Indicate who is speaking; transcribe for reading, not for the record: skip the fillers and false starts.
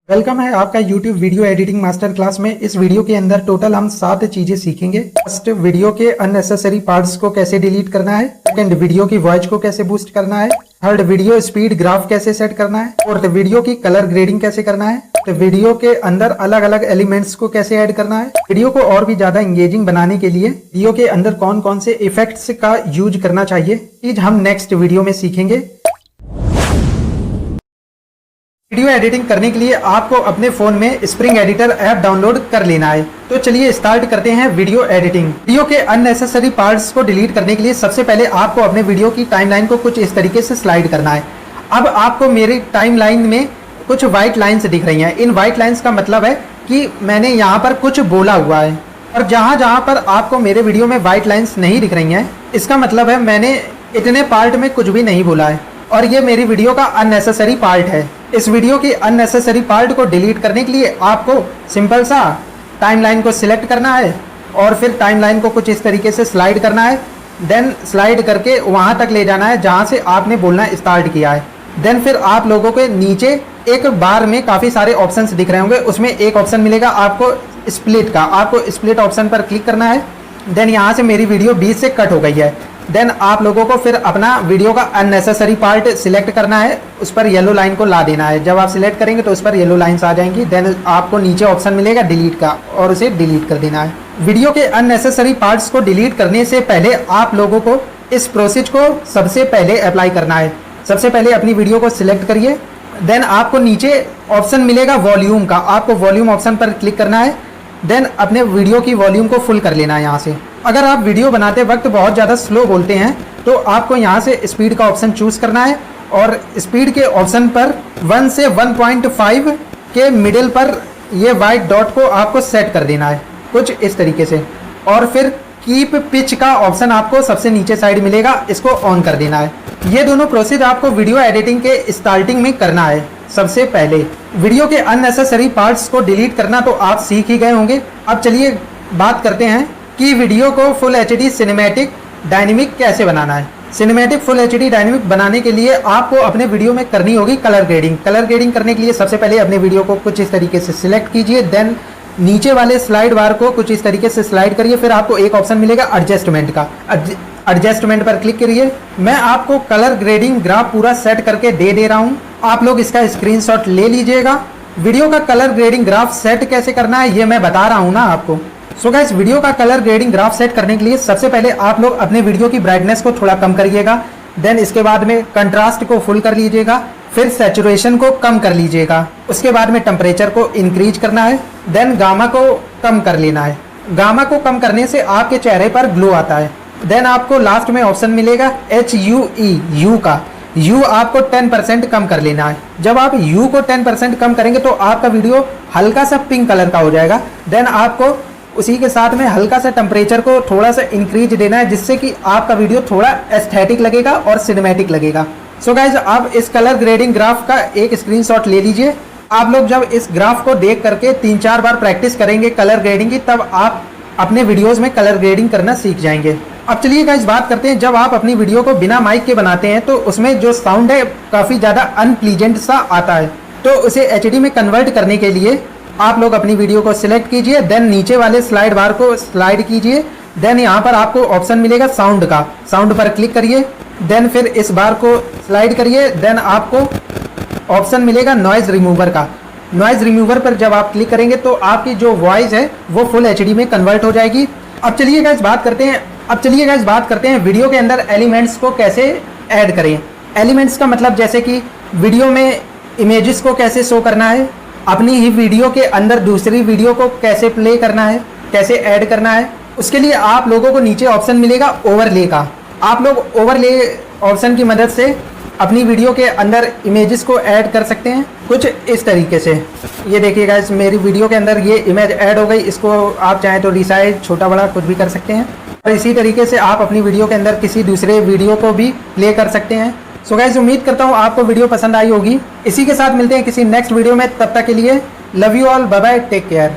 Speaker 1: Welcome है आपका YouTube video editing master class में। इस वीडियो के अंदर टोटल हम 7 चीजें सीखेंगे। फर्स्ट, वीडियो के अननेसेसरी पार्ट्स को कैसे डिलीट करना है। सेकंड, वीडियो की वॉइस को कैसे बूस्ट करना है। थर्ड, वीडियो स्पीड ग्राफ कैसे सेट करना है। फोर्थ, वीडियो की कलर ग्रेडिंग कैसे करना है। तो वीडियो के अंदर अलग अलग एलिमेंट्स को कैसे ऐड करना है। वीडियो को और भी ज्यादा इंगेजिंग बनाने के लिए वीडियो के अंदर कौन कौन से इफेक्ट्स का यूज करना चाहिए, चीज हम नेक्स्ट वीडियो में सीखेंगे। वीडियो एडिटिंग करने के लिए आपको अपने फोन में स्प्रिंग एडिटर ऐप डाउनलोड कर लेना है। तो चलिए स्टार्ट करते हैं वीडियो एडिटिंग। वीडियो के अननेसेसरी पार्ट्स को डिलीट करने के लिए सबसे पहले आपको अपने वीडियो की टाइमलाइन को कुछ इस तरीके से स्लाइड करना है। अब आपको मेरी टाइमलाइन में कुछ व्हाइट लाइन्स दिख रही हैं। इन व्हाइट लाइन्स का मतलब है कि मैंने यहाँ पर कुछ बोला हुआ है, और जहाँ जहाँ पर आपको मेरे वीडियो में व्हाइट लाइन्स नहीं दिख रही हैं, इसका मतलब है मैंने इतने पार्ट में कुछ भी नहीं बोला है और ये मेरी वीडियो का अननेसेसरी पार्ट है। इस वीडियो की अननेसेसरी पार्ट को डिलीट करने के लिए आपको सिंपल सा टाइमलाइन को सिलेक्ट करना है और फिर टाइमलाइन को कुछ इस तरीके से स्लाइड करना है। देन स्लाइड करके वहाँ तक ले जाना है जहाँ से आपने बोलना स्टार्ट किया है। देन फिर आप लोगों के नीचे एक बार में काफ़ी सारे ऑप्शंस दिख रहे होंगे, उसमें एक ऑप्शन मिलेगा आपको स्प्लिट का। आपको स्प्लिट ऑप्शन पर क्लिक करना है। देन यहाँ से मेरी वीडियो बीच से कट हो गई है। देन आप लोगों को फिर अपना वीडियो का अननेसेसरी पार्ट सिलेक्ट करना है, उस पर येलो लाइन को ला देना है। जब आप सिलेक्ट करेंगे तो उस पर येलो लाइन्स आ जाएंगी। देन आपको नीचे ऑप्शन मिलेगा डिलीट का और उसे डिलीट कर देना है। वीडियो के अननेसेसरी पार्ट्स को डिलीट करने से पहले आप लोगों को इस प्रोसेस को सबसे पहले अप्लाई करना है। सबसे पहले अपनी वीडियो को सिलेक्ट करिए। देन आपको नीचे ऑप्शन मिलेगा वॉल्यूम का, आपको वॉल्यूम ऑप्शन पर क्लिक करना है। देन अपने वीडियो की वॉल्यूम को फुल कर लेना है यहाँ से। अगर आप वीडियो बनाते वक्त बहुत ज़्यादा स्लो बोलते हैं तो आपको यहाँ से स्पीड का ऑप्शन चूज़ करना है और स्पीड के ऑप्शन पर 1 से 1.5 के मिडिल पर ये वाइट डॉट को आपको सेट कर देना है कुछ इस तरीके से। और फिर कीप पिच का ऑप्शन आपको सबसे नीचे साइड मिलेगा, इसको ऑन कर देना है। ये दोनों प्रोसेस आपको वीडियो एडिटिंग के स्टार्टिंग में करना है। सबसे पहले वीडियो के अननेसेसरी पार्ट्स को डिलीट करना तो आप सीख ही गए होंगे। अब चलिए बात करते हैं कि वीडियो को फुल एचडी सिनेमैटिक डायनेमिक कैसे बनाना है। सिनेमैटिक फुल एचडी डायनेमिक बनाने के लिए आपको अपने वीडियो में करनी होगी कलर ग्रेडिंग। कलर ग्रेडिंग करने के लिए सबसे पहले अपने वीडियो को कुछ इस तरीके से सिलेक्ट कीजिए। देन नीचे वाले स्लाइड बार को कुछ इस तरीके से स्लाइड करिए। फिर आपको एक ऑप्शन मिलेगा एडजस्टमेंट का, एडजस्टमेंट पर क्लिक करिए। मैं आपको कलर ग्रेडिंग ग्राफ पूरा सेट करके दे रहा हूँ, आप लोग इसका स्क्रीनशॉट ले लीजिएगा। वीडियो का कलर ग्रेडिंग ग्राफ सेट कैसे करना है ये मैं बता रहा हूँ ना आपको। सो गाइस, वीडियो का कलर ग्रेडिंग ग्राफ सेट करने के लिए सबसे पहले आप लोग अपने वीडियो की ब्राइटनेस को थोड़ा कम करिएगा। देन इसके बाद में कंट्रास्ट को फुल कर लीजिएगा। फिर सैचुरेशन को कम कर लीजिएगा। उसके बाद में टेम्परेचर को इंक्रीज करना है। देन गामा को कम कर लेना है। गामा को कम करने से आपके चेहरे पर ग्लो आता है। देन आपको लास्ट में ऑप्शन मिलेगा HUE, यू का। यू आपको 10% कम कर लेना है। जब आप यू को 10% कम करेंगे तो आपका वीडियो हल्का सा पिंक कलर का हो जाएगा। देन आपको उसी के साथ में हल्का सा टेम्परेचर को थोड़ा सा इंक्रीज देना है, जिससे कि आपका वीडियो थोड़ा एस्थेटिक लगेगा और सिनेमैटिक लगेगा। सो गाइज, आप इस कलर ग्रेडिंग ग्राफ का एक स्क्रीनशॉट ले लीजिए। आप लोग जब इस ग्राफ को देख करके 3-4 बार प्रैक्टिस करेंगे कलर ग्रेडिंग की, तब आप अपने वीडियोस में कलर ग्रेडिंग करना सीख जाएंगे। अब चलिए गाइस बात करते हैं, जब आप अपनी वीडियो को बिना माइक के बनाते हैं तो उसमें जो साउंड है काफ़ी ज़्यादा अनप्लीजेंट सा आता है। तो उसे HD में कन्वर्ट करने के लिए आप लोग अपनी वीडियो को सिलेक्ट कीजिए। देन नीचे वाले स्लाइड बार को स्लाइड कीजिए। देन यहाँ पर आपको ऑप्शन मिलेगा साउंड का, साउंड पर क्लिक करिए। देन फिर इस बार को स्लाइड करिए। देन आपको ऑप्शन मिलेगा नॉइज़ रिमूवर का। नॉइज़ रिमूवर पर जब आप क्लिक करेंगे तो आपकी जो वॉइस है वो फुल HD में कन्वर्ट हो जाएगी। अब चलिए गाइस बात करते हैं वीडियो के अंदर एलिमेंट्स को कैसे ऐड करें। एलिमेंट्स का मतलब जैसे कि वीडियो में इमेजेस को कैसे शो करना है, अपनी ही वीडियो के अंदर दूसरी वीडियो को कैसे प्ले करना है, कैसे ऐड करना है। उसके लिए आप लोगों को नीचे ऑप्शन मिलेगा ओवरले का। आप लोग ओवरले ऑप्शन की मदद से अपनी वीडियो के अंदर इमेजेस को ऐड कर सकते हैं कुछ इस तरीके से। ये देखिए गाइस, मेरी वीडियो के अंदर ये इमेज ऐड हो गई। इसको आप चाहें तो रिसाइज, छोटा बड़ा कुछ भी कर सकते हैं। और इसी तरीके से आप अपनी वीडियो के अंदर किसी दूसरे वीडियो को भी प्ले कर सकते हैं। सो गाइस, उम्मीद करता हूँ आपको वीडियो पसंद आई होगी। इसी के साथ मिलते हैं किसी नेक्स्ट वीडियो में। तब तक के लिए love you all, bye bye, take care.